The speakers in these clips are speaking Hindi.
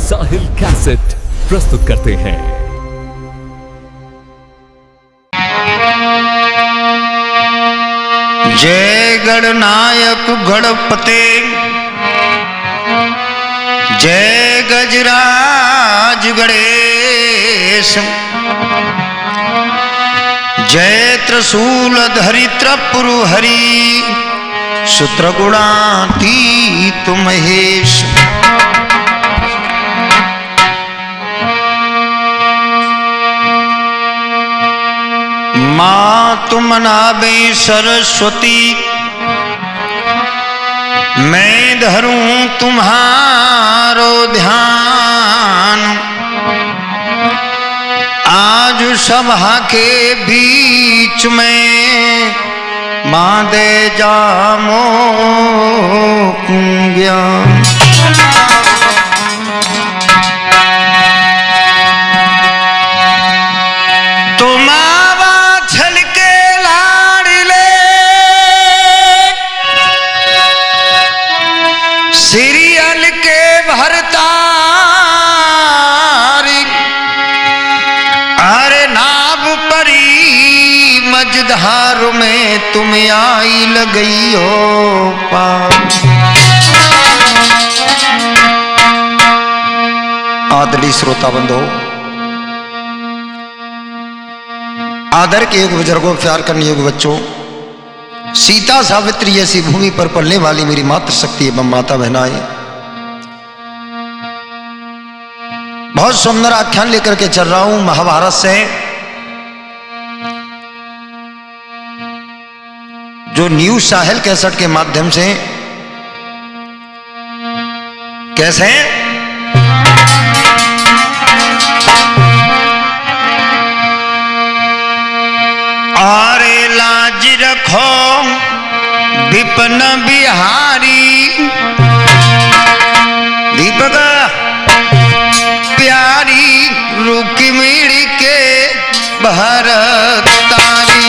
साहिल कैसेट प्रस्तुत करते हैं। जय गणनायक गणपते, जय गजराज गणेश, जय त्रिशूलधरि त्रिपुरहरि, सूत्रगुणातीत महेश। माँ तुम नावे सरस्वती, मैं धरूं तुम्हारो ध्यान। आज सभा के बीच में माँ दे जामो ज्ञान। सीरियल के भरतारी, अरे नाव परी मझधार में तुम आई लगई हो पार। आदरणीय श्रोता बंधो, आदर के युग बुजुर्गों, प्यार करने युग बच्चों, सीता सावित्री जैसी भूमि पर पलने वाली मेरी मातृशक्ति एवं माता बहनाएं, बहुत सुंदर आख्यान लेकर के चल रहा हूं महाभारत से। जो न्यूज साहिल कैसेट के माध्यम से कैसे आरे लाज रखो विपिन बिहारी, दीपक प्यारी रुक्मिणी के भरतारी।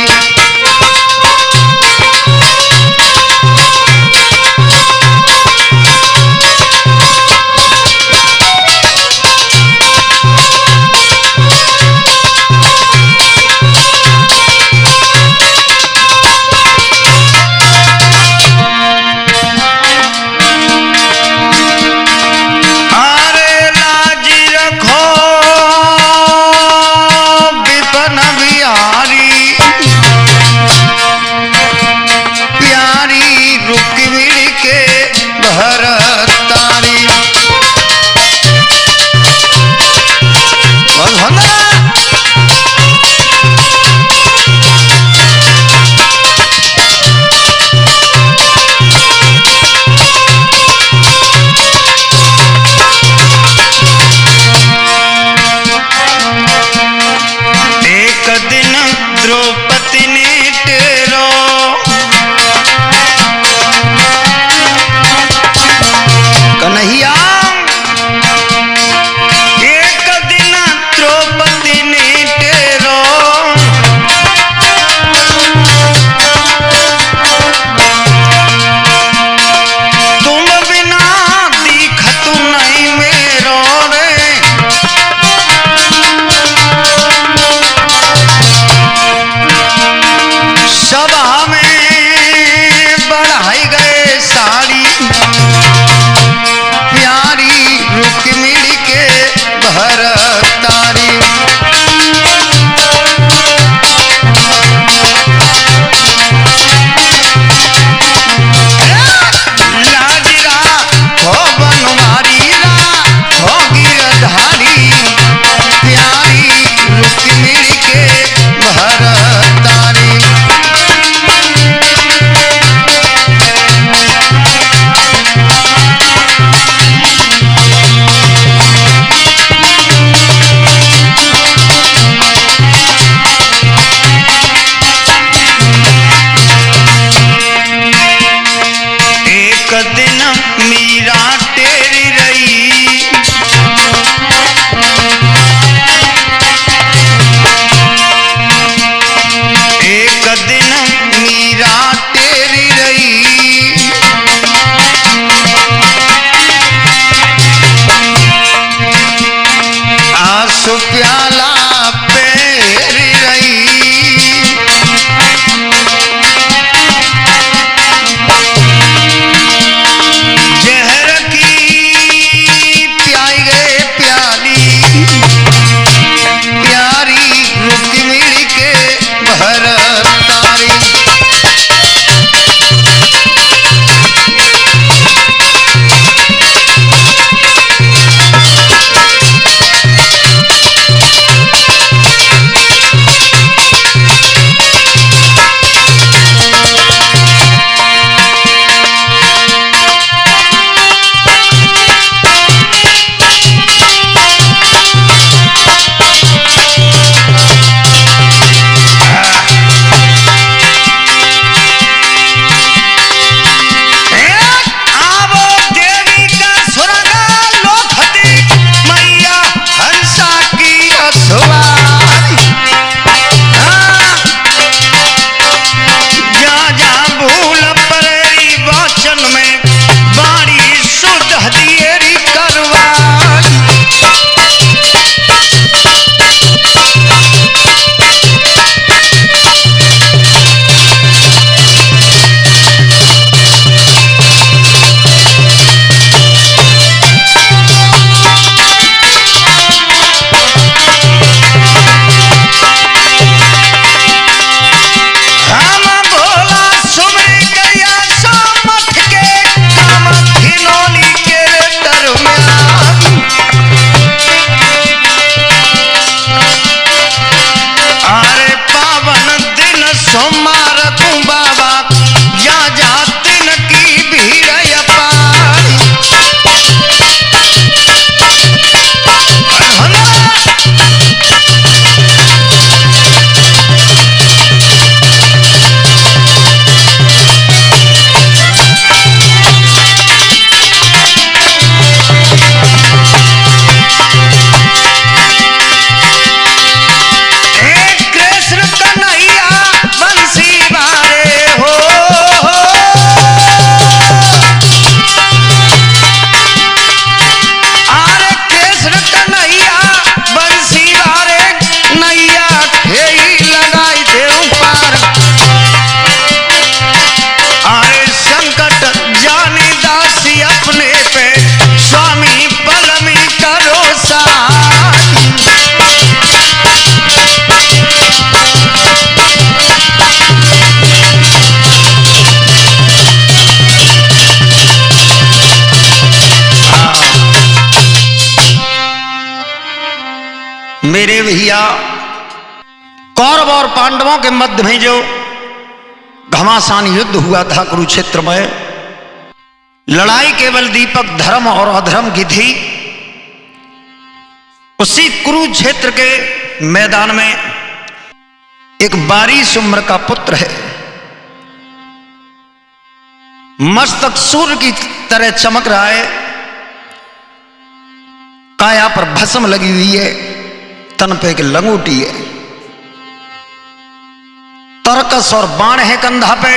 कन्हैया कौरव और पांडवों के मध्य में जो घमासान युद्ध हुआ था कुरुक्षेत्र में, लड़ाई केवल दीपक धर्म और अधर्म की थी। उसी कुरुक्षेत्र के मैदान में एक बारीश उम्र का पुत्र है, मस्तक सूर्य की तरह चमक रहा है, काया पर भस्म लगी हुई है, तन पे एक लंगोटी है, तरकस और बाण है कंधा पे।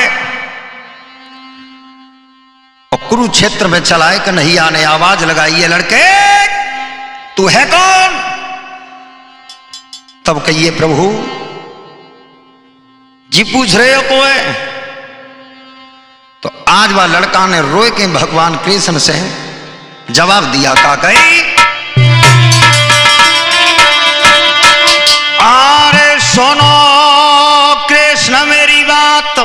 और कुरुक्षेत्र में चलाए कन्हैया ने आवाज लगाई है, लड़के तू है कौन? तब कहिए प्रभु जी पूछ रहे हो को है? तो आज वह लड़का ने रोए के भगवान कृष्ण से जवाब दिया, का गई अरे सुनो कृष्ण मेरी बात,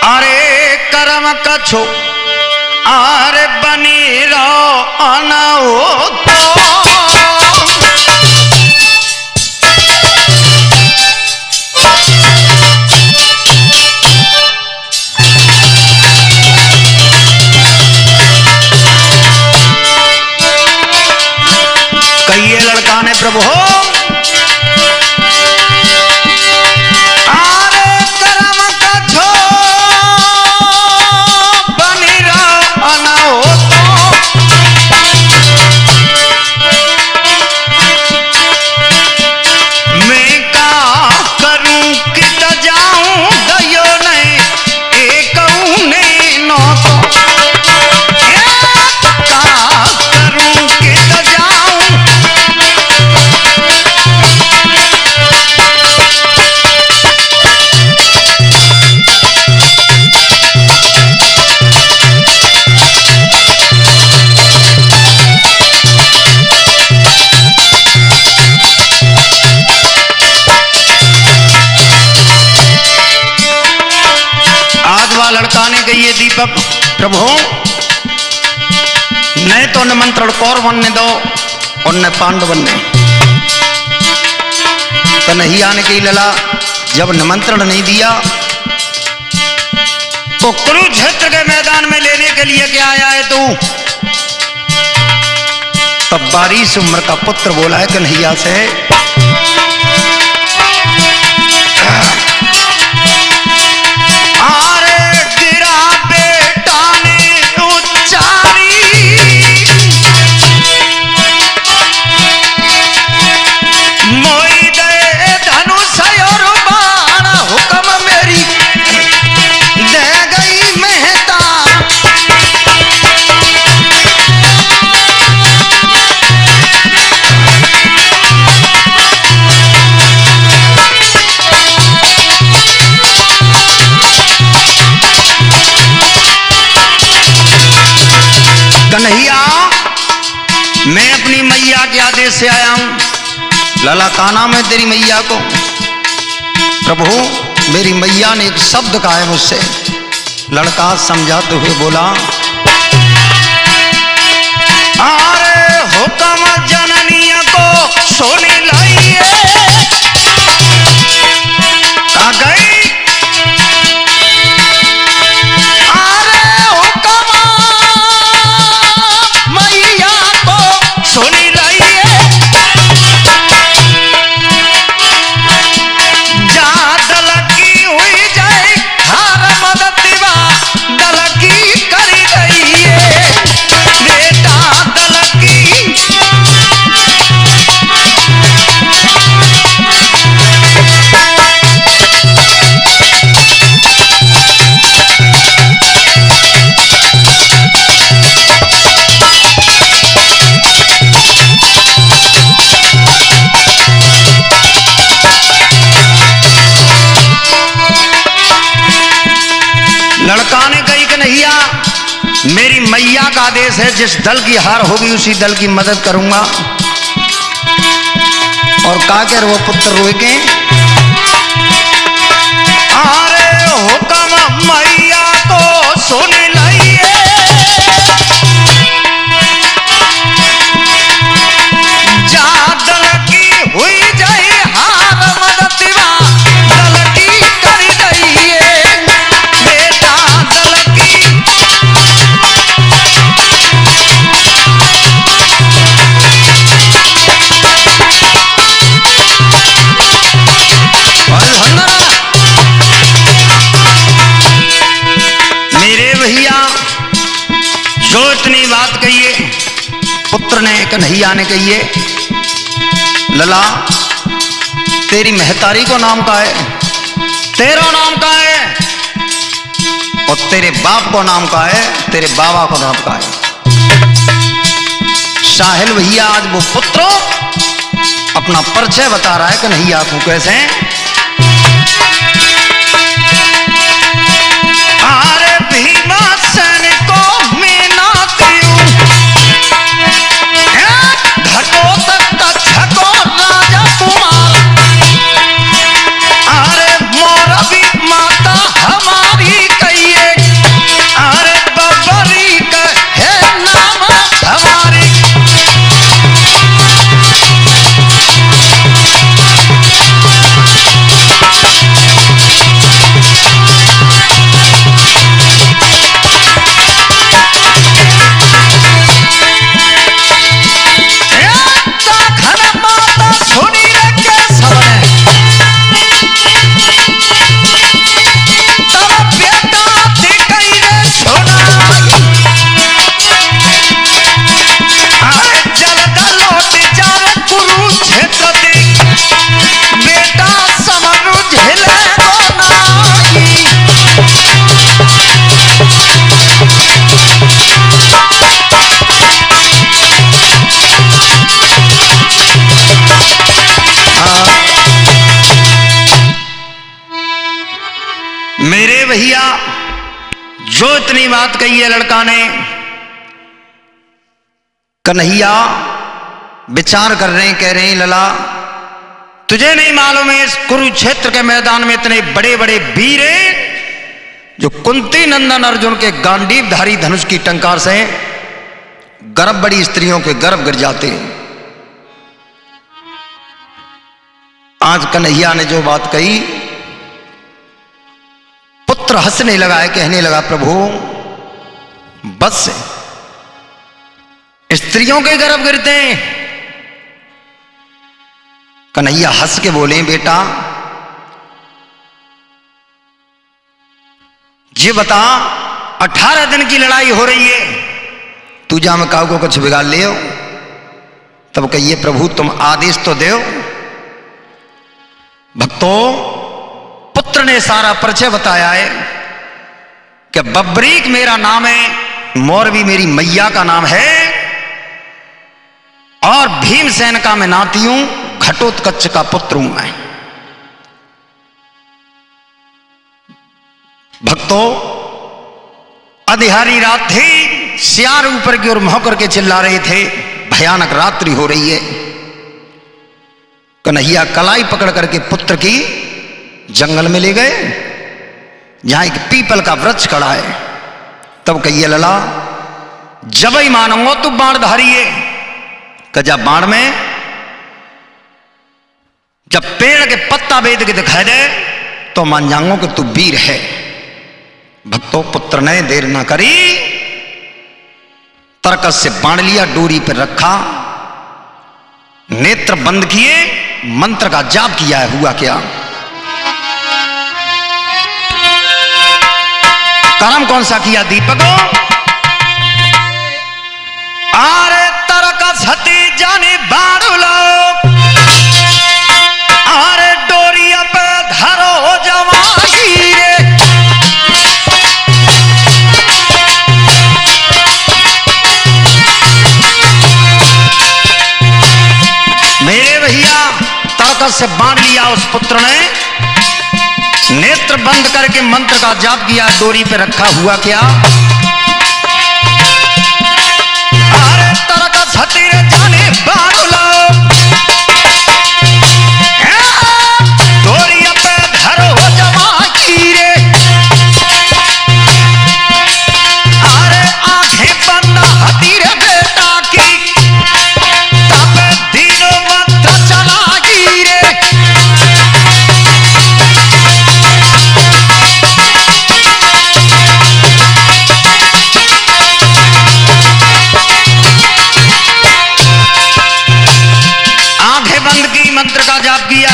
अरे कर्म कछो अरे बनी रहो अनाओ तो कहिए लड़का ने प्रभु लड़का ने कही ये दीपक प्रभु न तो निमंत्रण कौरवन ने दो और न पांडवन ने। कन्हैया ने कही लला जब निमंत्रण नहीं दिया तो कुरुक्षेत्र के मैदान में लेने के लिए क्या आया है तू? तब बारीश उम्र का पुत्र बोला है कन्हैया से, कन्हैया मैं अपनी मैया के आदेश से आया हूं। लला का नाम है तेरी मैया को? प्रभु मेरी मैया ने एक शब्द कहा है मुझसे। लड़का समझाते हुए बोला, अरे हुक्म जननी को सोने लाइए का गई लड़का ने कही कन्हैया मेरी मैया का आदेश है, जिस दल की हार होगी उसी दल की मदद करूंगा। और का कर वो पुत्र रोए के, अरे हुक्म मैया को सुन लाइए जो इतनी बात कहिए पुत्र ने कन्हैया ने कहिए, लला तेरी महतारी को नाम का है, तेरा नाम का है, और तेरे बाप को नाम का है, तेरे बाबा को नाम का है। साहिल भैया आज वो पुत्र अपना परिचय बता रहा है कन्हैया को। कैसे? अरे भीमसेन को मैं नातियूं, घटोत्कच को राजा कुमार, अरे मोरबी माता हमारी कहिए, अरे बबरी का है नाम हमारी। मेरे भैया जो इतनी बात कही है लड़का ने, कन्हैया विचार कर रहे हैं, कह रहे हैं लला तुझे नहीं मालूम है इस कुरुक्षेत्र के मैदान में इतने बड़े बड़े वीर हैं जो कुंती नंदन अर्जुन के गांडीवधारी धनुष की टंकार से गर्भ बड़ी स्त्रियों के गर्भ गिर जाते हैं। आज कन्हैया ने जो बात कही, पुत्र हंसने लगा है, कहने लगा प्रभु बस स्त्रियों के गर्भ गिरते हैं। कन्हैया हंस के बोले बेटा ये बता 18 दिन की लड़ाई हो रही है, तू जा मैं काऊ को कुछ बिगाड़ ले हो? तब कहिए प्रभु तुम आदेश तो दो। भक्तों पुत्र ने सारा परिचय बताया है कि बब्रीक मेरा नाम है, मोरबी मेरी मैया का नाम है, और भीमसेन का मैं नाती हूं, घटोत्कच का पुत्र हूं मैं। भक्तों अधिहारी रात थी, सियार ऊपर की ओर मुंह करके चिल्ला रहे थे, भयानक रात्रि हो रही है। कन्हैया कलाई पकड़ करके पुत्र की जंगल में ले गए जहां एक पीपल का वृक्ष खड़ा है। तब कहिए लला जब ही मानूंगा तू बाण धारिये। कजा बाण में जब पेड़ के पत्ता वेद के दिखाई दे तो मान जाऊंगा कि तू वीर है। भक्तों पुत्र ने देर ना करी, तरकस से बाण लिया, डोरी पर रखा, नेत्र बंद किए, मंत्र का जाप किया है। हुआ क्या? कर्म कौन सा किया दीपको? आरे तरकस हती जाने बाड़ुलो, आरे डोरिया पे धरो जवाई रे। मेरे भैया तरकस से बांध लिया उस पुत्र ने, नेत्र बंद करके मंत्र का जाप किया, डोरी पे रखा। हुआ क्या? अरे तरकस हती रे जाने बाड़ुलो, डोरिया पे धरो जवाई रे। अरे आंखें बंद हती रे बेटा की, तब दिनो मंत्र चलाई रे। मंत्र का जाप किया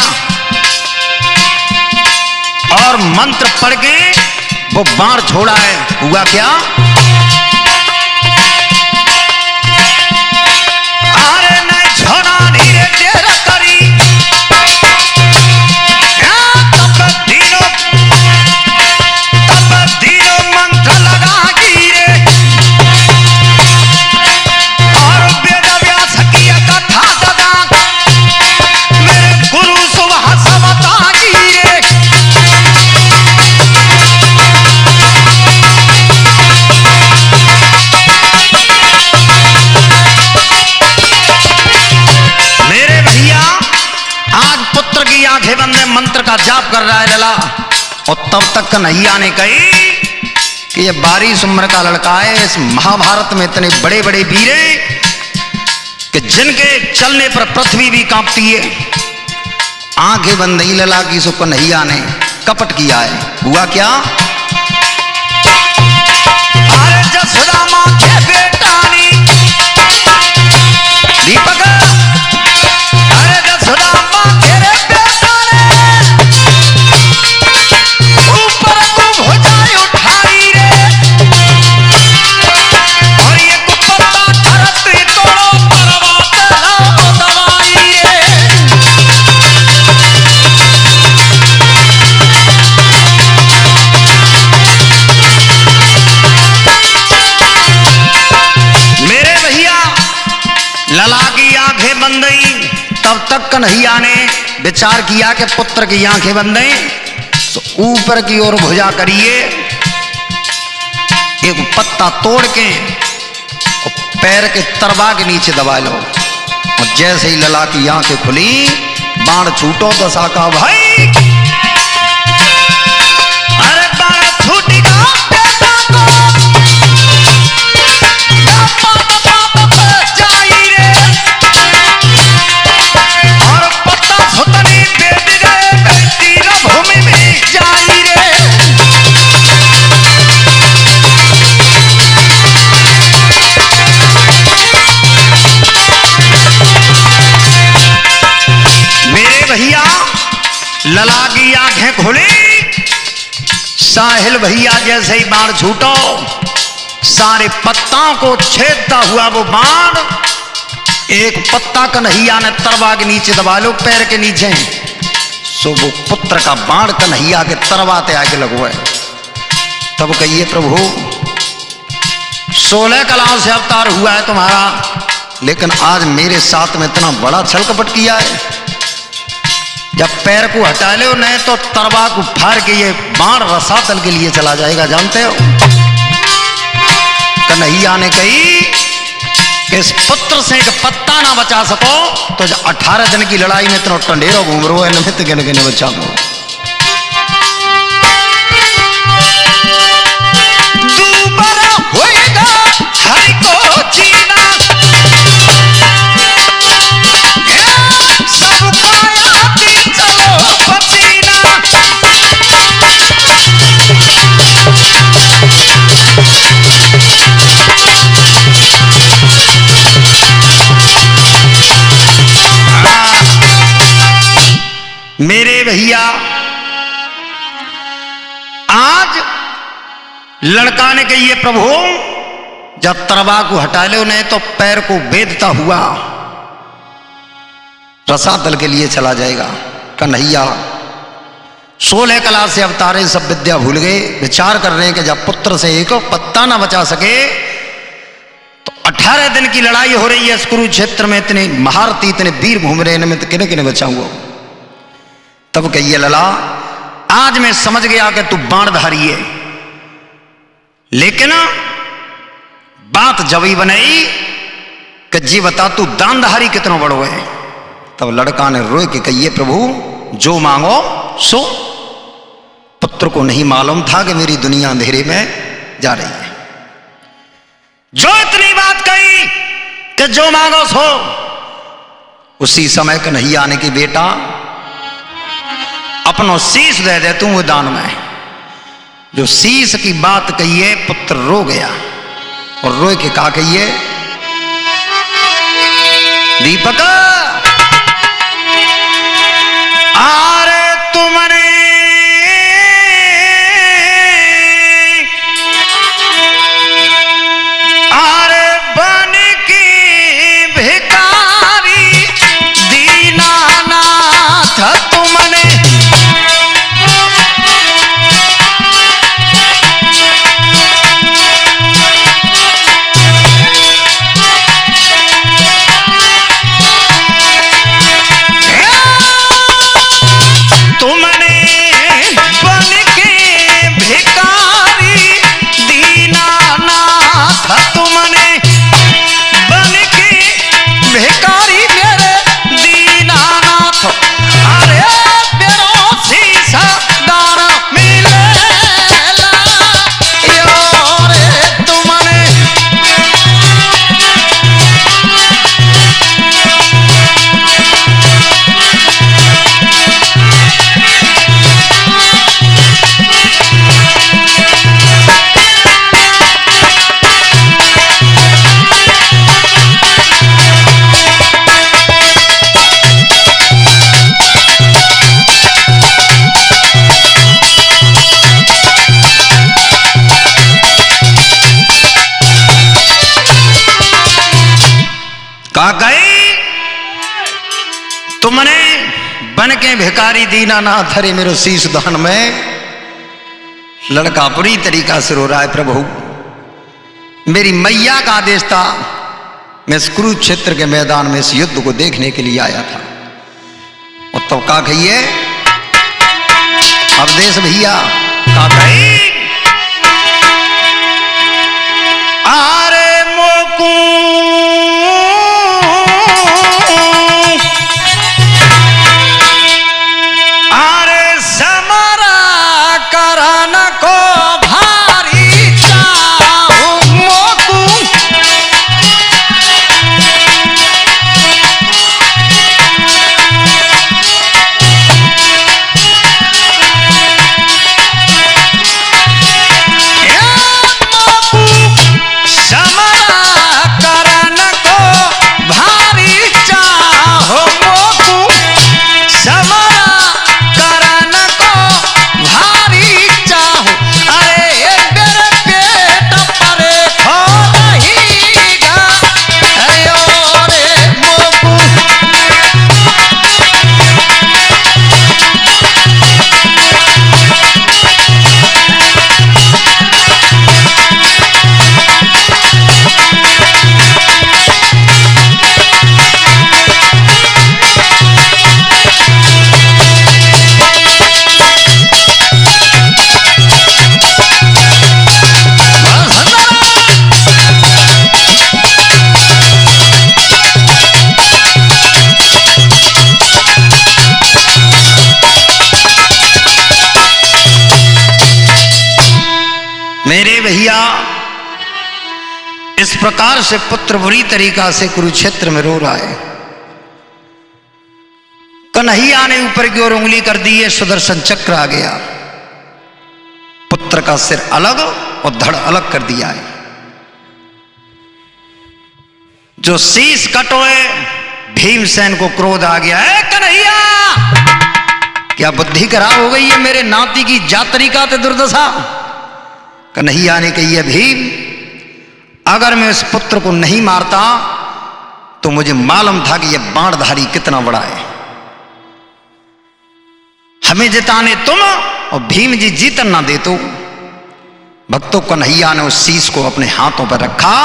और मंत्र पढ़ के वो बाण छोड़ा है। हुआ क्या? कन्हैया ने कही कि ये 22 उम्र का लड़का है, इस महाभारत में इतने बड़े बड़े वीर हैं कि जिनके चलने पर पृथ्वी भी कांपती है। आंखें बंद नहीं लला की सो कन्हैया ने कपट किया है। हुआ क्या? अरे जसोदा मां के बेटा नी दीपक, अरे जसोदा मां तेरे बेटा ने ऊपर को भुजाई उठाई रे, और ये कुपत्ता धरती तोड़ो पर्वत लाओ दवाई रे। मेरे भैया लला की आंखें बंद गई। तब तक कन्हैया ने विचार किया कि पुत्र की आंखें बंद हैं तो ऊपर की ओर भुजा करिए, एक पत्ता तोड़ के और पैर के तरवा के नीचे दबा लो, और जैसे ही लला की आंखें खुली बाण छूटो दशा का भाई। अरे बाण छूटेगा बेटा को जाई रे, और पत्ता सुतनी बेट गए बेटी भूमि में जाई रे। मेरे भैया लला की आंखें खुली, साहिल भैया जैसे ही बाण छूटो सारे पत्ताओं को छेदता हुआ वो बाण एक पत्ता कन्हैया ने तरवा के नीचे दबा लो पैर के नीचे, सो वो पुत्र का बाण कन्हैया के तरवाते आके लगवाए। तब कहिए प्रभु 16 कलाओं से अवतार हुआ है तुम्हारा, लेकिन आज मेरे साथ में इतना बड़ा छल कपट किया है। जब पैर को हटा लो नहीं तो तरवा को फाड़ के ये बाण रसातल के लिए चला जाएगा, जानते हो। कन्हैया ने कही कि इस पुत्र से एक पत्ता ना बचा सको तो 18 दिन की लड़ाई में इतना टंडेरो घूम रो है निमित्त गिन गिन बचा लो। हरि को जीना सब काया चलो पसीना, मेरे भैया आज लड़का ने कही प्रभु जब तरवा को हटा लो नहीं तो पैर को बेदता हुआ रसातल के लिए चला जाएगा। कन्हैया 16 कला से अवतारे सब विद्या भूल गए, विचार कर रहे हैं कि जब पुत्र से एक पत्ता ना बचा सके तो 18 दिन की लड़ाई हो रही है इस कुरुक्षेत्र में, इतने महारथी इतने वीर घूम रहे हैं, मैं किने किने बचाऊंगा। तब कहिए लला आज मैं समझ गया कि तू बाणधारी है, लेकिन बात जब ही बनाई कि जी बता तू दानधारी कितना बड़ो है। तब लड़का ने रोए के कहिए प्रभु जो मांगो सो। पुत्र को नहीं मालूम था कि मेरी दुनिया अंधेरे में जा रही है। जो इतनी बात कही कि जो मांगो सो, उसी समय कन्हैया ने कि बेटा अपनो शीश दे दे तू दान में। जो शीश की बात कहिए पुत्र रो गया और रोए के कहा कहिए दीपक आरे तुमने आरे बन की भिखारी दीनानाथ तुमने तुमने बन के भिखारी दीनानाथ हरे मेरो शीश दान में। लड़का बुरी तरीका से रो रहा है, प्रभु मेरी मैया का आदेश था, मैं इस कुरुक्षेत्र के मैदान में इस युद्ध को देखने के लिए आया था। और तब का कहिए अब देश भैया का कही आरे मोकू आरे समरा करन को भारी चाहूं मोकू इस प्रकार से पुत्र बुरी तरीका से कुरुक्षेत्र में रो रहा है। कन्हैया ने ऊपर की ओर उंगली कर दी है, सुदर्शन चक्र आ गया, पुत्र का सिर अलग और धड़ अलग कर दिया है। जो शीश कटोए भीमसेन को क्रोध आ गया है, कन्हैया क्या बुद्धि खराब हो गई है, मेरे नाती की जातरी का ते दुर्दशा। कन्हैया ने कही है भीम अगर मैं इस पुत्र को नहीं मारता तो मुझे मालूम था कि यह बाणधारी कितना बड़ा है। हमें जिताने तुम और भीम जी जीतन ना दे तो। भक्तों कन्हैया ने उस शीश को अपने हाथों पर रखा,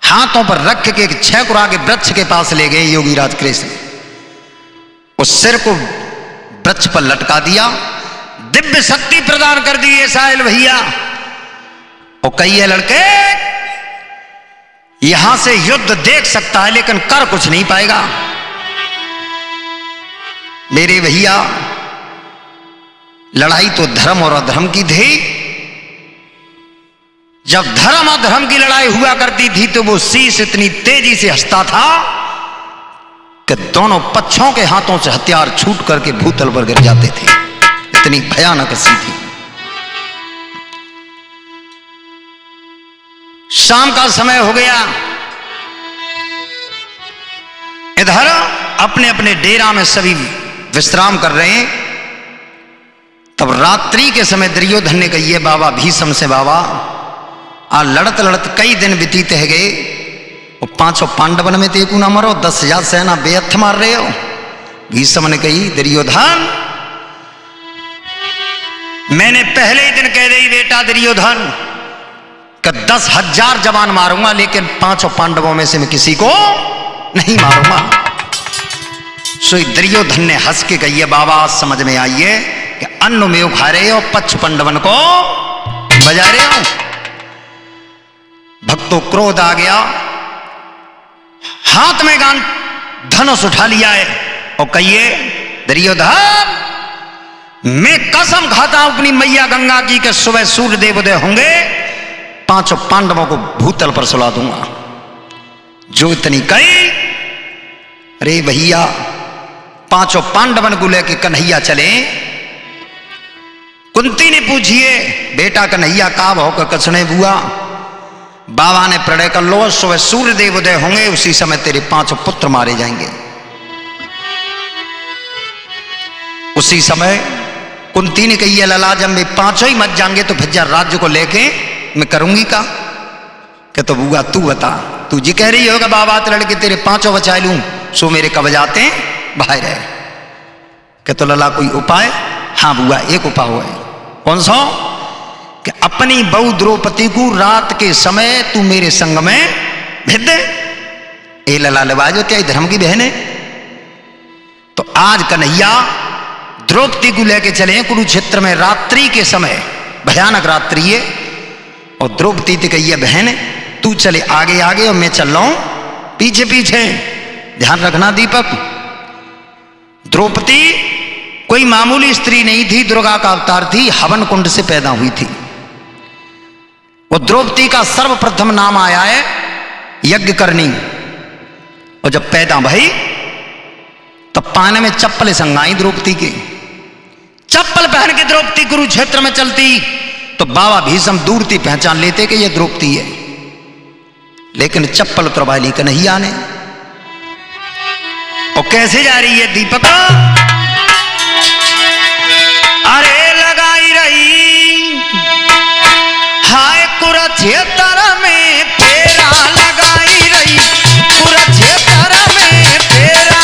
हाथों पर रख के एक 6 कुरा के वृक्ष के पास ले गए योगीराज कृष्ण। उस सिर को वृक्ष पर लटका दिया, दिव्य शक्ति प्रदान कर दी है साहिल भैया। और कई है लड़के यहां से युद्ध देख सकता है लेकिन कर कुछ नहीं पाएगा। मेरे भैया लड़ाई तो धर्म और अधर्म की थी। जब धर्म और धर्म की लड़ाई हुआ करती थी तो वो शीश इतनी तेजी से हंसता था कि दोनों पक्षों के हाथों से हथियार छूट करके भूतल पर गिर जाते थे। इतनी भयानक सी थी। शाम का समय हो गया, इधर अपने अपने डेरा में सभी विश्राम कर रहे हैं। तब रात्रि के समय दुर्योधन ने कही है बाबा भीष्म से, बाबा आ लड़त लड़त कई दिन व्यतीत है गए और 500 पांडवन में तेकू ना मरो, 10,000 सेना बेअर्थ मार रहे हो। भीष्म ने कही दुर्योधन मैंने पहले ही दिन कह रही बेटा दुर्योधन कि 10,000 जवान मारूंगा लेकिन 500 पांडवों में से मैं किसी को नहीं मारूंगा। सो दुर्योधन ने हंस के कही है बाबा समझ में आइए कि अन्न में खा रहे हो, 5 पांडवन को बजा रहे हो। भक्तों क्रोध आ गया, हाथ में गान धनुष उठा लिया है और कहिए दुर्योधन मैं कसम खाता हूं अपनी मैया गंगा की कि सुबह सूर्य देव उदय होंगे 500 पांडवों को भूतल पर सुला दूंगा। जो इतनी कही, अरे भैया 500 पांडवन को लेके कन्हैया चले। कुंती ने पूछिए बेटा कन्हैया काब होकर कसने बुआ। बाबा ने प्रणय कर लो, सुबह सूर्य देव उदय होंगे उसी समय तेरे 500 पुत्र मारे जाएंगे। उसी समय कुंती ने कही लला जब मैं 5 ही मत जाएंगे तो फिर राज्य को लेके मैं करूंगी का। क्या तो बुआ तू बता, तू जी कह रही होगा बाबा तो लड़के तेरे 5 बचा लूं, सो मेरे कब जाते बाहर है। कि तो लला कोई उपाय? हाँ बुआ एक उपाय हुआ है। कौन सा? कि अपनी बहू द्रौपदी को रात के समय तू मेरे संग में भेज दे। ए लला लबाज होती धर्म की बहन है। तो आज कन्हैया द्रौपदी को लेके चले कुरुक्षेत्र में रात्रि के समय, भयानक रात्रि है। और द्रौपदी तो कही बहन तू चले आगे आगे और मैं चल रहा हूं पीछे पीछे। ध्यान रखना दीपक, द्रौपदी कोई मामूली स्त्री नहीं थी, दुर्गा का अवतार थी, हवन कुंड से पैदा हुई थी। और द्रौपदी का सर्वप्रथम नाम आया है यज्ञ करनी। और जब पैदा भई तब पाने में चप्पल संगाई द्रौपदी के। चप्पल पहन के द्रौपदी कुरुक्षेत्र में चलती तो बाबा भीष्म दूर थी पहचान लेते कि यह द्रौपदी है। लेकिन चप्पल उतरवा ली कन्हैया ने। और कैसे जा रही है दीपक? अरे लगाई रही हाय कुरुक्षेत्र में फेरा, लगाई रही कुरुक्षेत्र में फेरा।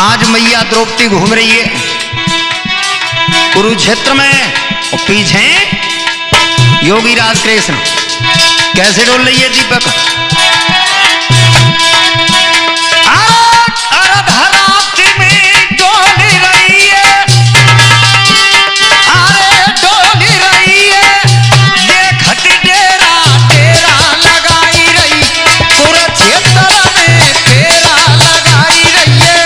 आज मैया द्रौपदी घूम रही है कुरुक्षेत्र में और पीछे योगी राज कृष्ण। कैसे डोल रही है दीपक? अर्धरात्रि में डोल रही है, अरे डोल रही है, देखत डेरा डेरा लगाई रही कुरुक्षेत्र में फेरा, लगाई रही है।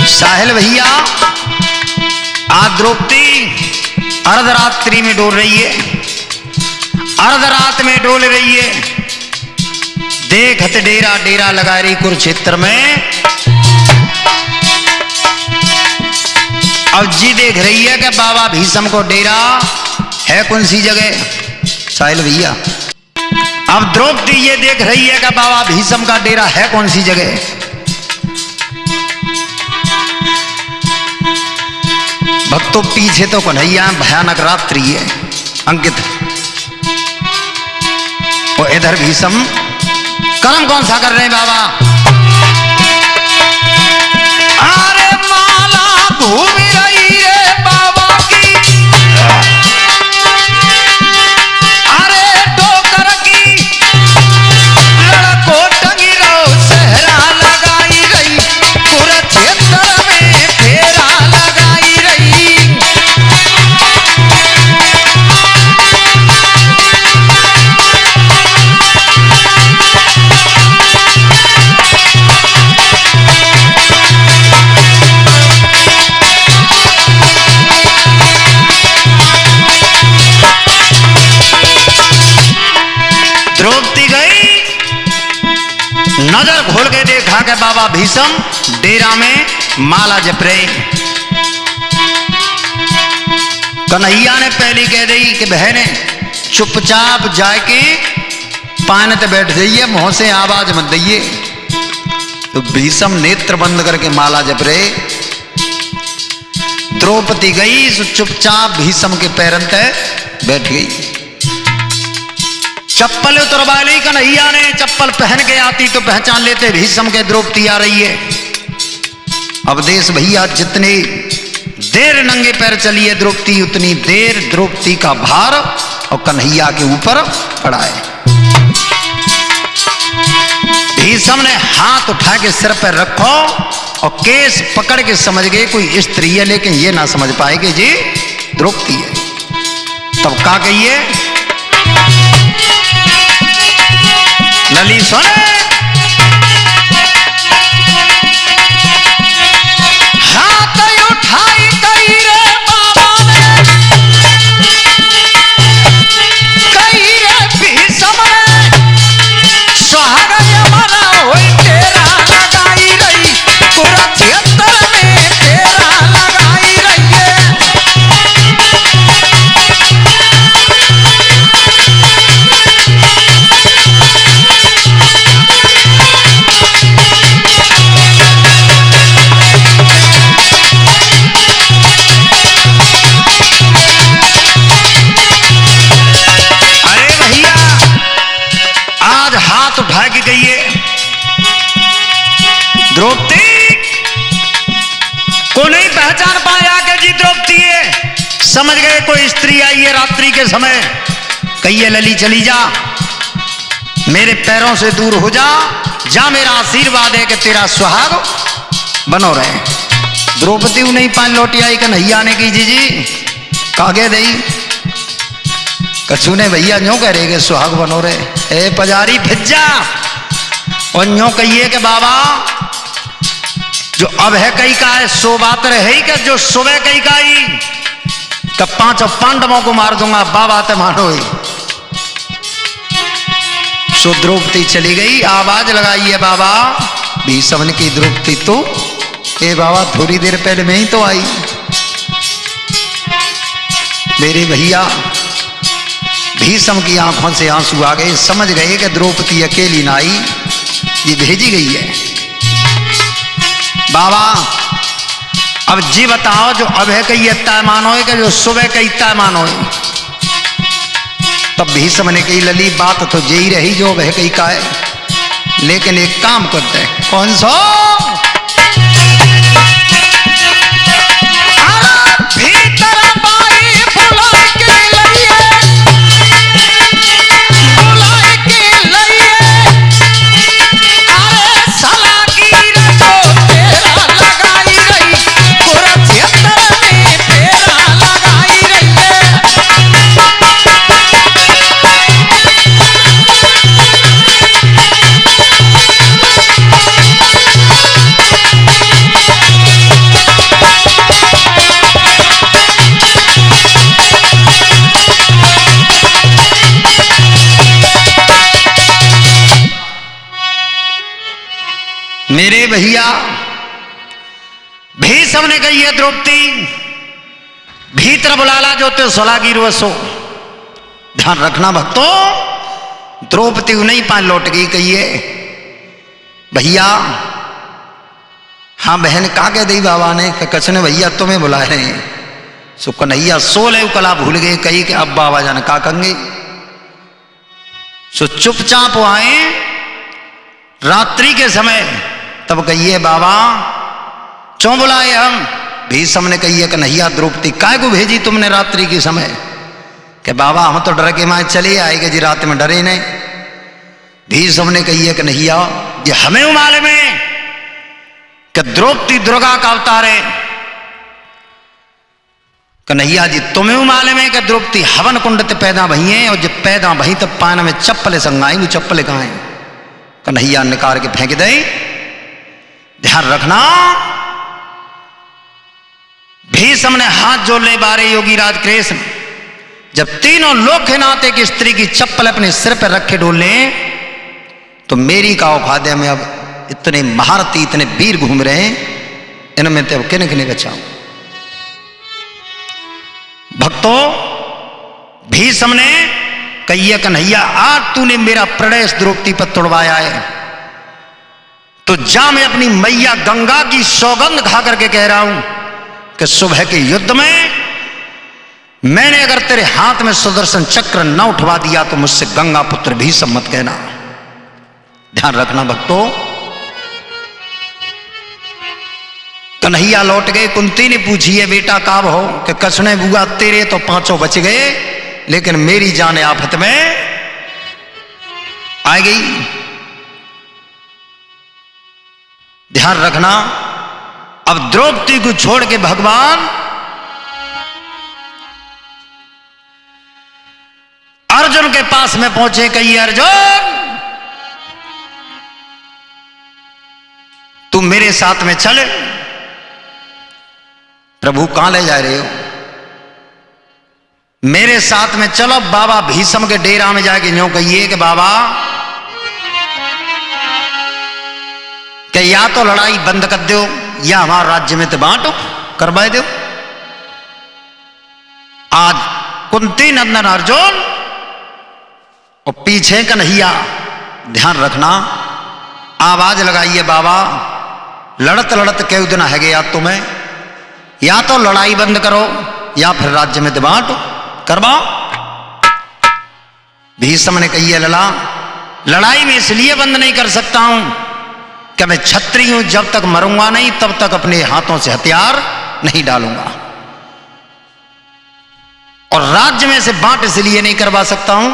साहिल भैया आज द्रौपदी अर्धरात्रि में डोल रही है, अर्धरात में डोल रही है, देखत डेरा डेरा लगा रही कुरुक्षेत्र में। अब जी देख रही है कि बाबा भीष्म को डेरा है कौन सी जगह? साहिल भैया अब द्रौपदी ये देख रही है कि बाबा भीष्म का डेरा है कौन सी जगह। भक्तों पीछे तो कन्हैया भयानक रात्रि है अंकित। और इधर भीष्म कर्म कौन सा कर रहे हैं बाबा? अरे माला घूम रही रे बाबा की, अरे डोकर की लड़को टंगी रो सहरा, लगाई रही कुरुक्षेत्र में फेरा, लगाई रही। द्रौपदी गई, नजर खोल के देखा कि बाबा भीष्म डेरा में माला जप रहे। कन्हैया ने पहली कह दी कि बहने चुपचाप जाके पान पे बैठ जाइए, मुंह से आवाज मत दइए। तो भीष्म नेत्र बंद करके माला जप रहे। द्रौपदी गई सो चुपचाप भीष्म के पैरन तय बैठ गई। चप्पल उतरवा ली कन्हैया ने। चप्पल पहन के आती तो पहचान लेते भीष्म के द्रौपदी आ रही है। अब देश भैया जितने देर नंगे पैर चली है द्रौपदी, उतनी देर द्रौपदी का भार और कन्हैया के ऊपर पड़ा है। भीष्म ने हाथ उठा के सिर पर रखो और केस पकड़ के समझ गए कोई स्त्री है, लेकिन ये ना समझ पाए कि जी द्रौपदी है। तब का कहिए लली सुने, हाथ उठाई कई रे बाबा ने, कई रे भीष्म ने, सुहाग यमना होई तेरा, लगाई रही हाथ उठा के कहिए, द्रौपदी को नहीं पहचान पाया कि जी द्रौपदी है, समझ गए कोई स्त्री आई है रात्रि के समय। कहिए लली चली जा, मेरे पैरों से दूर हो जा, जा मेरा आशीर्वाद है कि तेरा सुहाग बनो रहे। द्रौपदी नहीं पान लौटी आई कन्हैया ने की जी कागे दई कछु ने भैया न्यो कह रहे कि सुहाग बनो रहे। ए पजारी भिज्जा और न्यो कहिए कि बाबा जो अब है कई का है सो बात रहे कि जो सुबह कई का ही कि 5 पांडवों को मार दूंगा बाबा ते मानो ही। सो द्रौपदी चली गई, आवाज लगाई है बाबा भीष्म की द्रौपदी तो ए बाबा थोड़ी देर पहले में ही तो आई। मेरे भैया भीष्म की आंखों से आंसू आ गए, समझ गए कि द्रौपदी अकेली ना आई, ये भेजी गई है। बाबा अब जी बताओ जो अब है कही तय मानो है कि जो सुबह कही तय मानो है। तब भीष्म ने कही लली बात तो यही रही जो वह कही का है, लेकिन एक काम करते हैं। कौन सा? मेरे भैया भीष्म ने कही है द्रौपदी भीतर बुलाला जो ते सोलागी रोसो। ध्यान रखना भक्तों, द्रौपदी नहीं पान लौट गई। कहिए भैया हाँ बहन का कह दी बाबा ने कछ ने भैया तुम्हें बुलाए रहे हैं। सो कन्हैया सोले कला भूल गए, कही कि अब बाबा जान का कंगे। सो चुपचाप आए रात्रि के समय। तब कहिए बाबा क्यों बुलाए हम? भीष्म ने कहिए कन्हैया द्रौपदी काय को भेजी तुमने रात्रि के समय? कि बाबा हम तो डर के माए चले आएगे जी, रात में डरे नहीं। भीष्म ने कहिए कन्हैया ये हमें मालूम है कि द्रौपदी दुर्गा का अवतार है। कन्हैया जी तुम्हें मालूम है कि द्रौपदी हवन कुंड ते पैदा भई है, और जब पैदा भई तब पान में चप्पल संगाई, वो चप्पल कहाँ है? कन्हैया निकाल के फेंक दे। ध्यान रखना भीष्म ने हाथ जोड़ ले बारे योगीराज कृष्ण। जब तीनों लोग के नाते की स्त्री की चप्पल अपने सिर पर रखे डोले तो मेरी का औखादे में अब इतने महारथी इतने वीर घूम रहे हैं, इनमें तो किन किने बचाऊं? भक्तों भीष्म ने कहिए कन्हैया आज तूने मेरा प्रणय द्रौपदी पर तोड़वाया है तो जा मैं अपनी मैया गंगा की सौगंध खा करके कह रहा हूं कि सुबह के युद्ध में मैंने अगर तेरे हाथ में सुदर्शन चक्र न उठवा दिया तो मुझसे गंगा पुत्र भीष्म मत कहना। ध्यान रखना भक्तों। कन्हैया लौट गए। कुंती ने पूछी है बेटा काब हो? कि कसने बुआ तेरे तो 5 बच गए, लेकिन मेरी जान आफत में आ गई। ध्यान रखना अब द्रौपदी को छोड़ के भगवान अर्जुन के पास में पहुंचे। कही अर्जुन तुम मेरे साथ में चले। प्रभु कहां ले जा रहे हो? मेरे साथ में चलो। बाबा भीष्म के डेरा में जाके यूं कहिए कि बाबा कि या तो लड़ाई बंद कर दो या हमारे राज्य में तो बांटो करवा दो। आज कुंती नंदन अर्जुन और पीछे कन्हैया। ध्यान रखना आवाज लगाइए बाबा लड़त लड़त क्यों दिन है गया तुम्हें, या तो लड़ाई बंद करो या फिर राज्य में बांटो करवाओ। भीष्म ने कही है लला लड़ाई में इसलिए बंद नहीं कर सकता हूं कि मैं क्षत्रिय हूं, जब तक मरूंगा नहीं तब तक अपने हाथों से हथियार नहीं डालूंगा। और राज्य में से बांट इसलिए नहीं करवा सकता हूं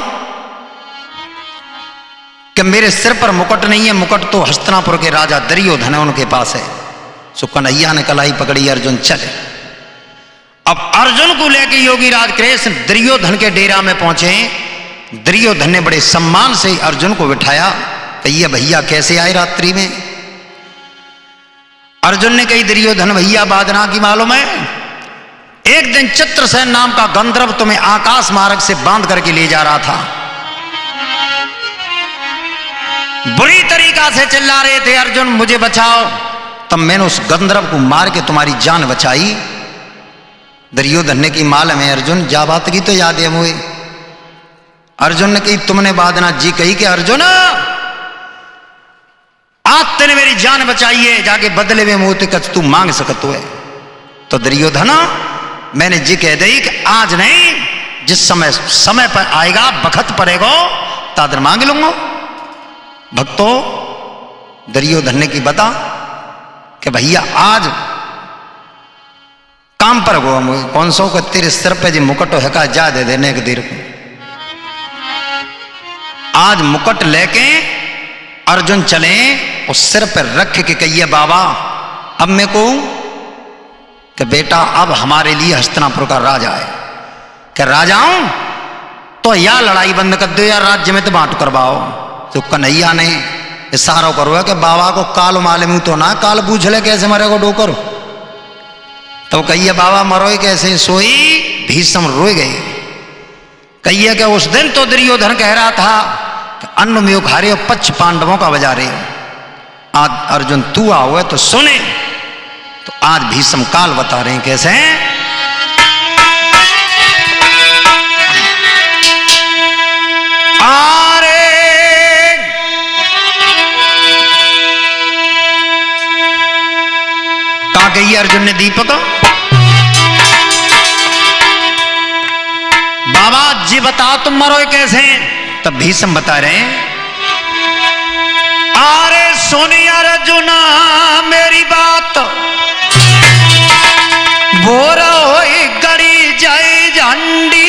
कि मेरे सिर पर मुकुट नहीं है, मुकुट तो हस्तिनापुर के राजा दुर्योधन है, उनके पास है। सो कन्हैया ने कलाई पकड़ी, अर्जुन चले। अब अर्जुन को लेकर योगीराज कृष्ण दुर्योधन के डेरा में पहुंचे। दुर्योधन ने बड़े सम्मान से अर्जुन को बिठाया। कहिए भैया कैसे आए रात्रि में? अर्जुन ने कही दुर्योधन भैया बादना की मालूम है, एक दिन चित्रसेन नाम का गंधर्व तुम्हें आकाश मार्ग से बांध करके ले जा रहा था। बुरी तरीका से चिल्ला रहे थे अर्जुन मुझे बचाओ, तब मैंने उस गंधर्व को मार के तुम्हारी जान बचाई। दुर्योधन ने की मालूम है अर्जुन, जा बात की तो याद है मुझे। अर्जुन ने कही तुमने बादनाथ जी कही कि अर्जुन आज तेने मेरी जान बचाई है, जाके बदले में मोती कच तू मांग सकत है। तो दुर्योधन मैंने जी कह दी कि आज नहीं, जिस समय पर आएगा बखत पड़ेगा तादर मांग लूंगा। भक्तों दुर्योधन ने की बता कि भैया आज काम पर गो कौन सो को तेरे सिर पे जो मुकुट है का जा दे देने के देर को। आज मुकुट लेके अर्जुन चले, उस सिर पर रख के कहिए बाबा अब मैं को कि बेटा अब हमारे लिए हस्तिनापुर का राजा है, कि राजाओं तो या लड़ाई बंद कर दो या राज्य में तो बांट करवाओ। तो कन्हैया ने इशारा करो कि बाबा को काल मालूम तो ना, काल पूछ ले कैसे मरेगा डोकर। तो कहिए बाबा मरोए कैसे? सोई भीष्म रोए गए। कहिए कि उस दिन तो दुर्योधन कह रहा था कि अन्न में उखारे और पच्छ पांडवों का बजा रहे, आज अर्जुन तू आओ तो सुने। तो आज भीष्म काल बता रहे हैं कैसे गई अर्जुन ने दीपक बाबा जी बताओ तुम मरोए कैसे? तब भीष्म बता रहे हैं अरे सुनी अर्जुना मेरी बात, बोर होई गड़ी जाए झंडी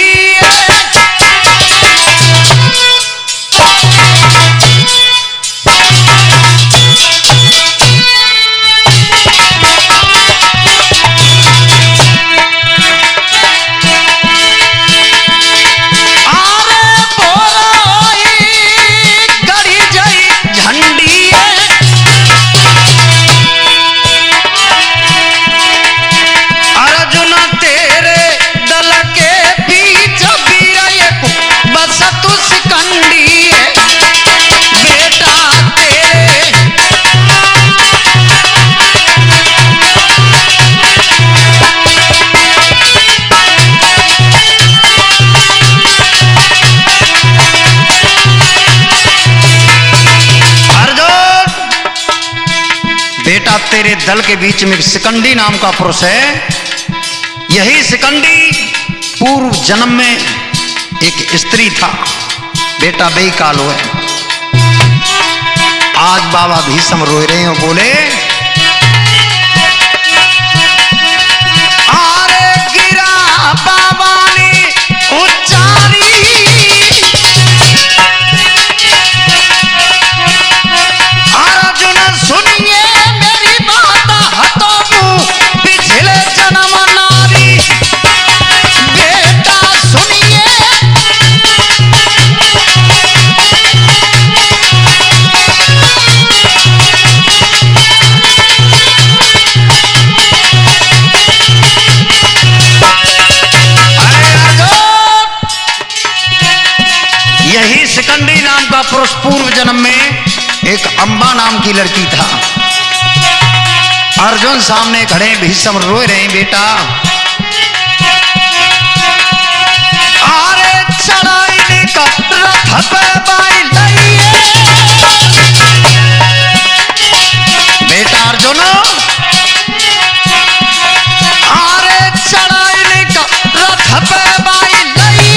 तेरे दल के बीच में शिकंडी नाम का पुरुष है। यही शिकंडी पूर्व जन्म में एक स्त्री था, बेटा बेई कालो है। आज बाबा भीष्म रोए रहे हो, बोले आरे गिरा बाबा ने उच्चारी अर्जुन सुनिए पिछले जन्म नारी बेटा सुनिए यही शिकंडी नाम का पुरुष पूर्व जन्म में एक अंबा नाम की लड़की था। अर्जुन सामने खड़े, भीष्म रोए रहे बेटा आरे चढ़ाई का रथ पे बाई लइए बेटा अर्जुन आरे चढ़ाई का रथ पे बाई लइए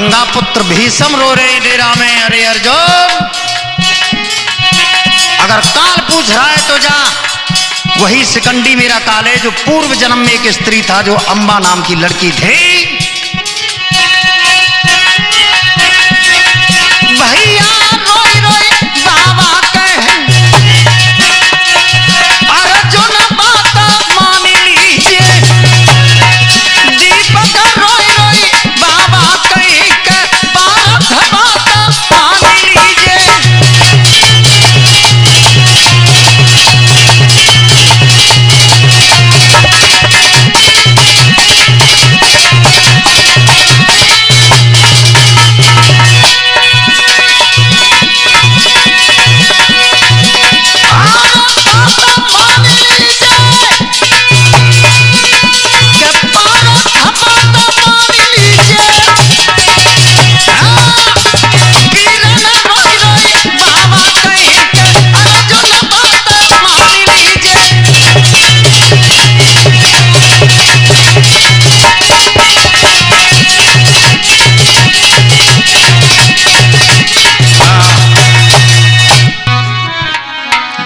गंगा पुत्र भीषम रो रहे डेरा में। अरे अर्जुन, अगर काल पूछ रहा है तो जा, वही शिकंडी मेरा काल है जो पूर्व जन्म में एक स्त्री था, जो अंबा नाम की लड़की थी। भैया रोई रोई बाबा कहे, अर्जुन बात मान लीजिए। दीपक रोई रोई बाबा कही के पार्थ बात मान लीजिए।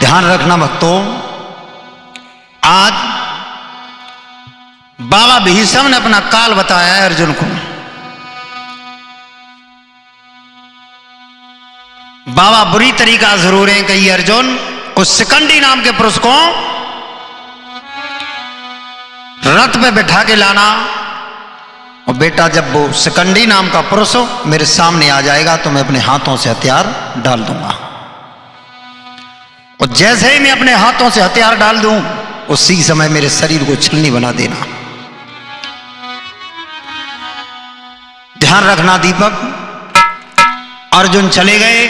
ध्यान रखना भक्तों, आज बाबा भीषम ने अपना काल बताया है अर्जुन को। बाबा बुरी तरीका जरूर है कही, अर्जुन उस शिकंडी नाम के पुरुष को रथ पे बैठा के लाना, और बेटा जब वो शिकंडी नाम का पुरुष मेरे सामने आ जाएगा तो मैं अपने हाथों से हथियार डाल दूंगा, और जैसे ही मैं अपने हाथों से हथियार डाल दूं उसी समय मेरे शरीर को छलनी बना देना। ध्यान रखना दीपक। अर्जुन चले गए।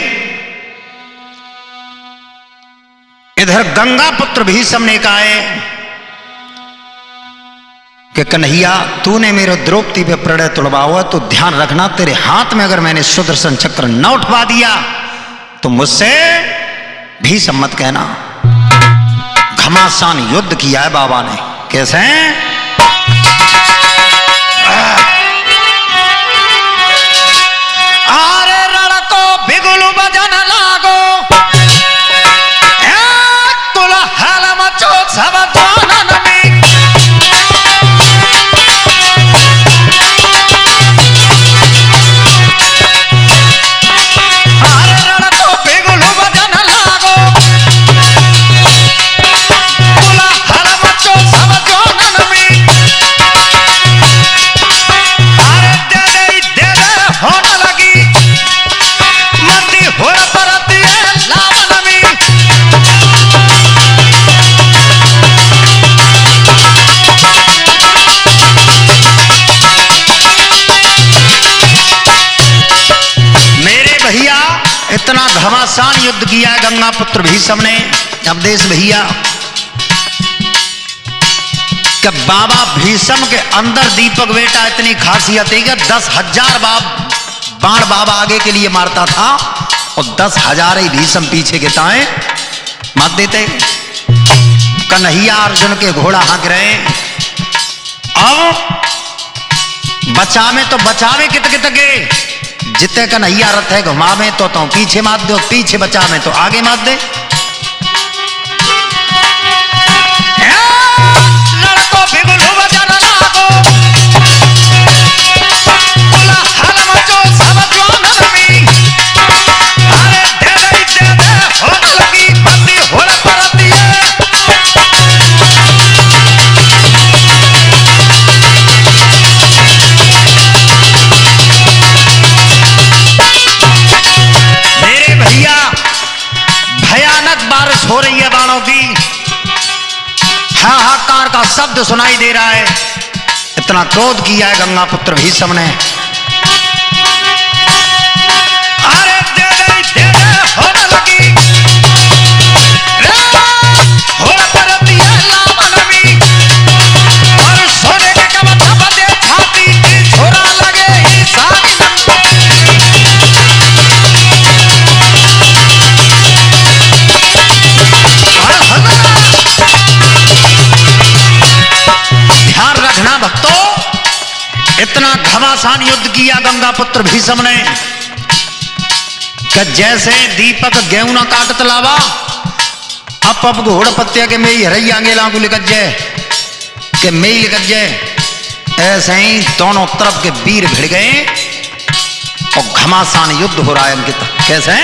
इधर गंगा पुत्र भीषम ने कहा है कि कन्हैया, तूने मेरे द्रौपदी पे प्रणय तोड़वा हुआ, तो ध्यान रखना तेरे हाथ में अगर मैंने सुदर्शन चक्र न उठवा दिया तो मुझसे भीषम मत कहना। घमासान युद्ध किया है बाबा ने। कैसे? आरे रण को बिगुल बजन लागो, कुलहल मचो सब जानन में। इतना घमासान युद्ध किया है गंगा पुत्र भीषम ने। अब देश भैया कि बाबा भीषम के अंदर दीपक बेटा इतनी खासियत है कि 10,000 बाण बाबा आगे के लिए मारता था और 10,000 ही भीषम पीछे के ताए मार देते। कन्हैया अर्जुन के घोड़ा हाँक रहे। अब बचावे तो बचावे कित कित के, जितने कन्हैया रथ है घुमावे तो पीछे मार दो, पीछे बचावे तो आगे मार दे। लड़को बिगुल बजन लागो, कुलहल मचो सब जानन में। अरे दे होन लगी बंदी होड़ परती है। बारिश हो रही है बाणों की, हाहाकार का शब्द सुनाई दे रहा है। इतना क्रोध किया है गंगा पुत्र भीषम ने। अरे दे होने लगी होड़ परती है लावन में। और सोने के कवच बंधे छाती की, छोरा लगे ही सारी इतना घमासान युद्ध किया गंगा पुत्र भीष्म ने कि जैसे दीपक गेहूं ना काटत लावा अब घोड़ पत्ते के मेरी हरैया गेला को लिखत जाए कि मेई लिखत जाए। ऐसे ही दोनों तरफ के वीर भिड़ गए और घमासान युद्ध हो रहा है इनके तक। कैसे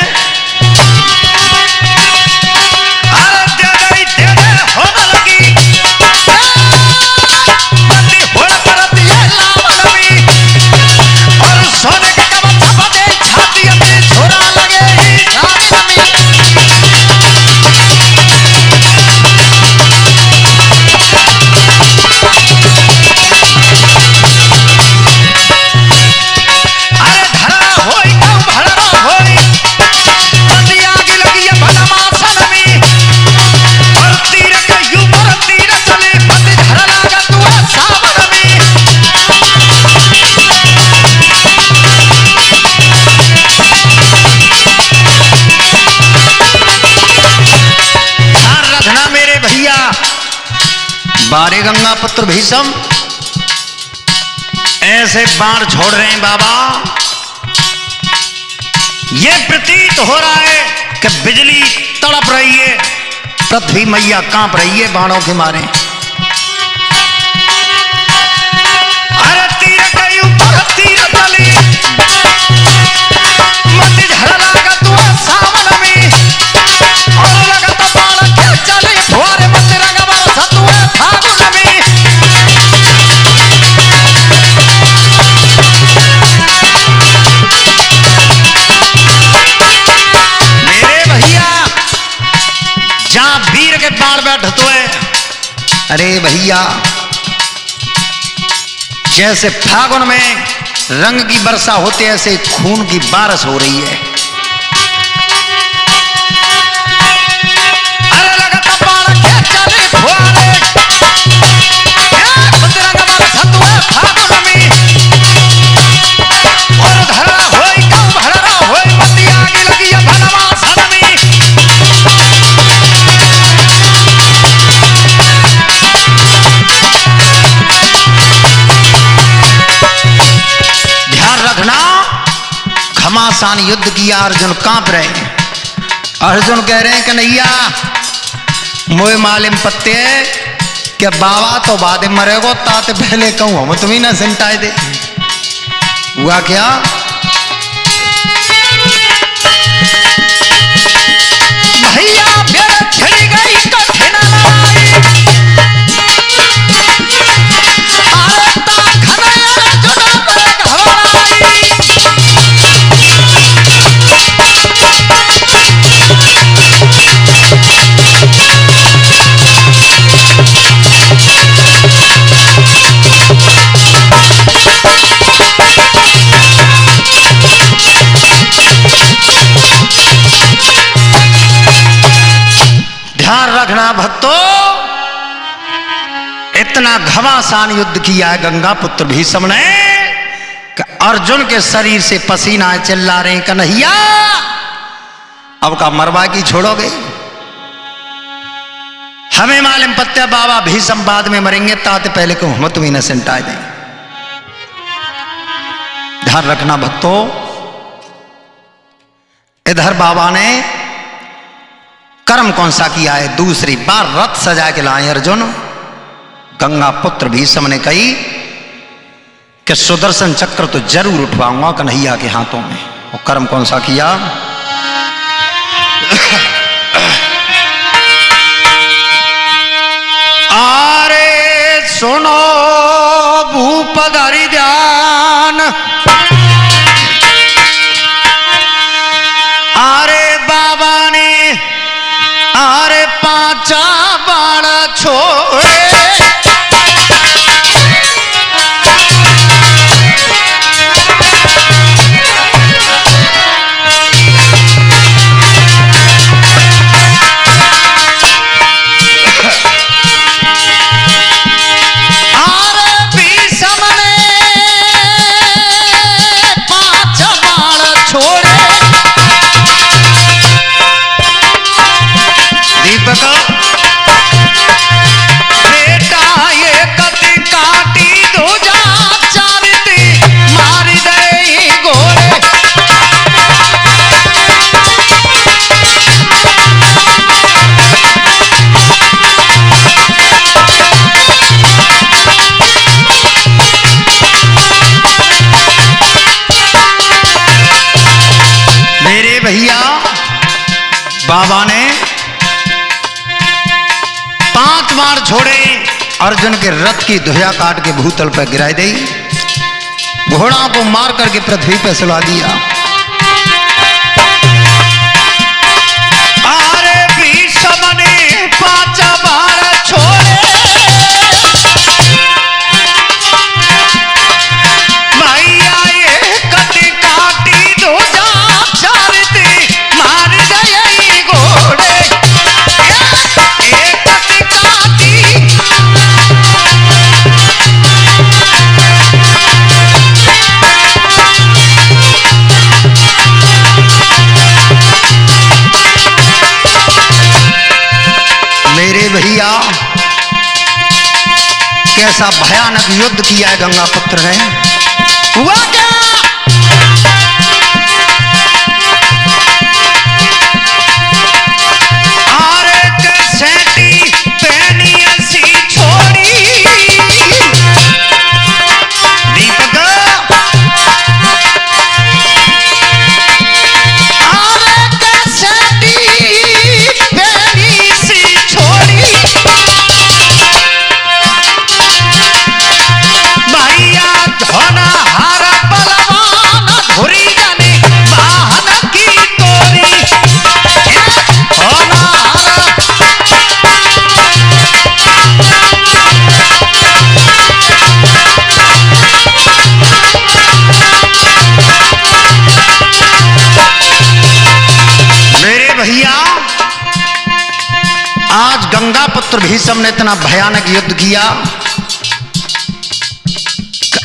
बारे गंगा पुत्र भीष्म ऐसे बाण छोड़ रहे हैं बाबा। ये प्रतीत हो रहा है कि बिजली तड़प रही है, पृथ्वी मैया कांप रही है बाणों के मारे। अरे तीर के ऊपर तीर चली मत झरला का तू सावन में और लगत बाण के चली फुहारे मत रंगवा सतुए फागुन में। मेरे भैया जहां वीर के बाण बैठत हुए, अरे भैया जैसे फागुन में रंग की वर्षा होती है ऐसे खून की बारिश हो रही है। घमासान युद्ध किया, अर्जुन कांप रहे हैं। अर्जुन कह रहे हैं कन्हैया मोए मालिम पत्ते क्या बाबा तो बाद मरेगो ताते पहले कहूं हम तुम्हें ना सिमटाए दे। हुआ क्या भैया मेरे छिड़ गई कठिन लड़ाई आरता खनया जुदा पर घबराई। ध्यान रखना भक्तों, इतना घमासान युद्ध किया है गंगा पुत्र भीष्म ने कि अर्जुन के शरीर से पसीना चिल्ला रहे कन्हैया अब का मरवा की छोड़ोगे। हमें मालूम पत्ते बाबा भीष्म बाद में मरेंगे ताते पहले को हम तुम्हें न सिमटा दें। ध्यान रखना भक्तों, इधर बाबा ने कर्म कौन सा किया है, दूसरी बार रथ सजा के लाए अर्जुन। गंगा पुत्र भीष्म ने कही कि सुदर्शन चक्र तो जरूर उठवाऊंगा कन्हैया के हाथों में। और कर्म कौन सा किया आरे सुनो भूप धरि ध्यान आरे बाबा ने आरे पांचा बाण छोड़े अर्जुन के रथ की धुया काट के भूतल पर गिराई दी, घोड़ा को मार करके पृथ्वी पर सुला दिया। अरे भीष्म ने 5 बार छोड़े, भैया ये कटी काटी ध्वजा चारती मार गए घोड़े, एक कटी काटी मेरे भैया कैसा भयानक युद्ध किया है गंगा पुत्र ने। हुआ क्या? आरे कैसेटी पहनी ऐसी छोड़ी, दीपक आरे कैसेटी पहनी सी छोड़ी, भैया धोना हारा बलवान धुरी जाने वाहन की तोरी, धोना हारा मेरे भैया आज गंगा पुत्र भीष्म ने इतना भयानक युद्ध किया,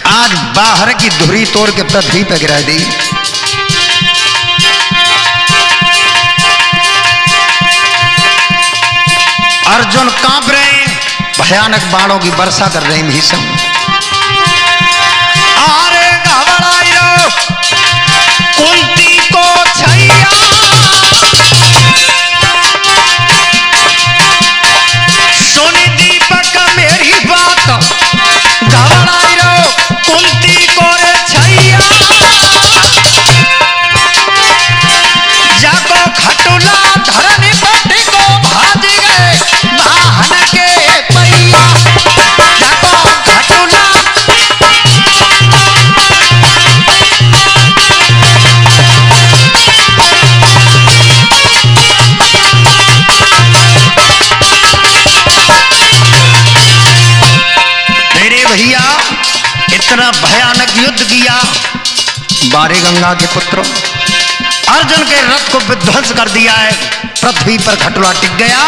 आज बाहर की धुरी तोड़ के पृथ्वी पर गिरा दी। अर्जुन कांप रहे हैं, भयानक बाणों की वर्षा कर रहे हैं भीष्म। आरे घबराई रो कुंती को छैया, सुनी दीपक मेरी बात, घबराई रो कुंती को रे छैया, जाको खटुला धरनी पट्टी को भाज गए वाहन के पहिया, जाको खटुला मेरे भैया इतना भयानक युद्ध किया, बारे गंगा के पुत्रों अर्जुन के रथ को विध्वंस कर दिया है, पृथ्वी पर खटुला टिक गया,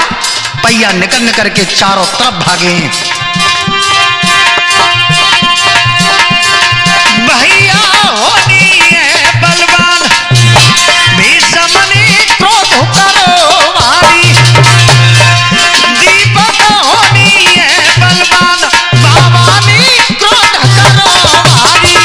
पहिया निकल निकल के चारों तरफ भागे हैं। भैया होनी है बलवान, भीष्म ने क्रोध करो भारी, दीपक होनी है बलवान, बाबा ने क्रोध करो भारी,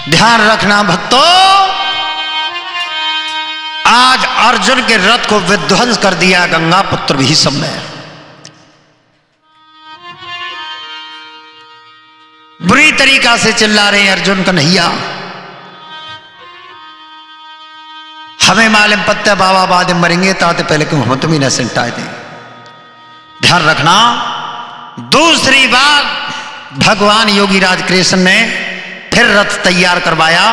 ध्यान रखना भक्तों, आज अर्जुन के रथ को विध्वंस कर दिया गंगा पुत्र भीष्म ने। बुरी तरीका से चिल्ला रहे हैं अर्जुन कन्हैया, हमें मालूम पत्ते बाबा बाद में मरेंगे, ताते पहले क्यों हम तुम्हें न सिमटाए थे। ध्यान रखना, दूसरी बार भगवान योगीराज कृष्ण ने फिर रथ तैयार करवाया।